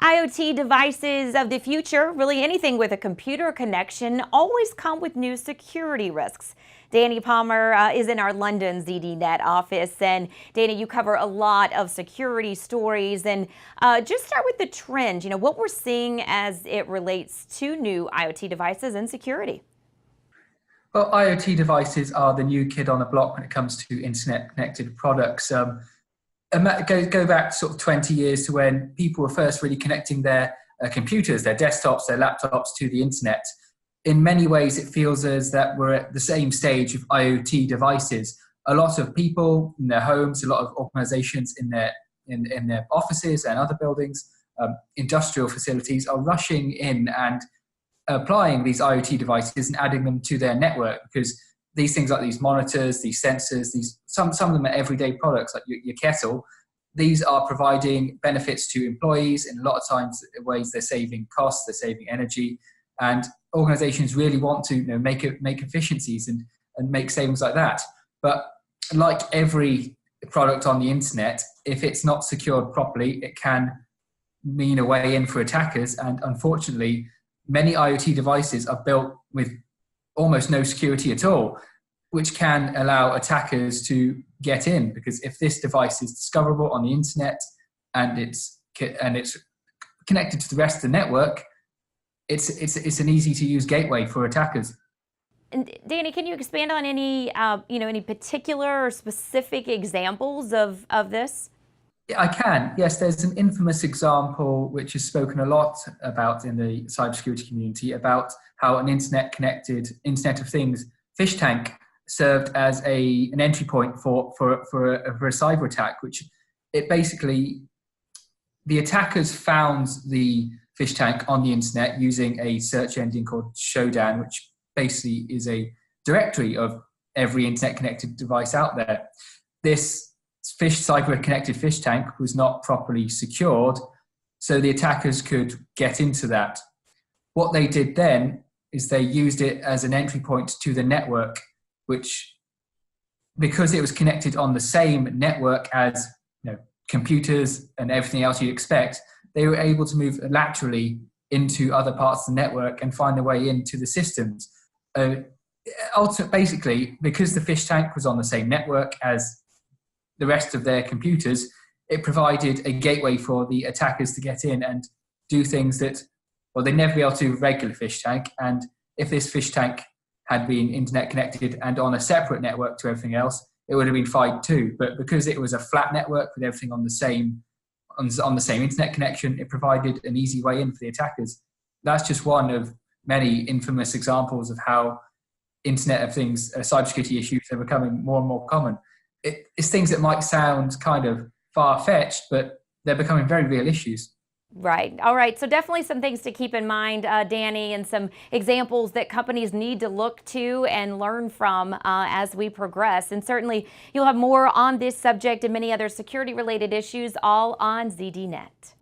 IoT devices of the future, really anything with a computer connection, always come with new security risks. Danny Palmer is in our London ZDNet office. And Danny, you cover a lot of security stories. And just start with the trend, what we're seeing as it relates to new IoT devices and security. Well, IoT devices are the new kid on the block when it comes to internet-connected products. Go back sort of 20 years to when people were first really connecting their computers, their desktops, their laptops to the internet. In many ways, it feels as that we're at the same stage of IoT devices. A lot of people in their homes, a lot of organizations in their offices and other buildings, industrial facilities are rushing in and applying these IoT devices and adding them to their network, because these things like these monitors, these sensors, some of them are everyday products like your kettle. These are providing benefits to employees in a lot of times ways. They're saving costs, they're saving energy, and organizations really want to make efficiencies and make savings like that. But like every product on the internet, if it's not secured properly, it can mean a way in for attackers. And unfortunately, many IoT devices are built with almost no security at all, which can allow attackers to get in. Because if this device is discoverable on the internet and it's connected to the rest of the network, it's an easy to use gateway for attackers. And Danny, can you expand on any any particular or specific examples of this? Yeah, I can. Yes, there's an infamous example which is spoken a lot about in the cybersecurity community about how an Internet of Things fish tank served as an entry point for a cyber attack. Which it basically, the attackers found the fish tank on the internet using a search engine called Shodan, which basically is a directory of every internet connected device out there. This cyber connected fish tank was not properly secured, so the attackers could get into that. What they did then is they used it as an entry point to the network, which, because it was connected on the same network as computers and everything else you'd expect, they were able to move laterally into other parts of the network and find their way into the systems. Basically, because the fish tank was on the same network as the rest of their computers, it provided a gateway for the attackers to get in and do things that, well, they'd never be able to with regular fish tank. And if this fish tank had been internet connected and on a separate network to everything else, it would have been fine too. But because it was a flat network with everything on the same internet connection, it provided an easy way in for the attackers. That's just one of many infamous examples of how Internet of Things cybersecurity issues are becoming more and more common. It's things that might sound kind of far-fetched, but they're becoming very real issues. Right. All right. So definitely some things to keep in mind, Danny, and some examples that companies need to look to and learn from as we progress. And certainly you'll have more on this subject and many other security-related issues all on ZDNet.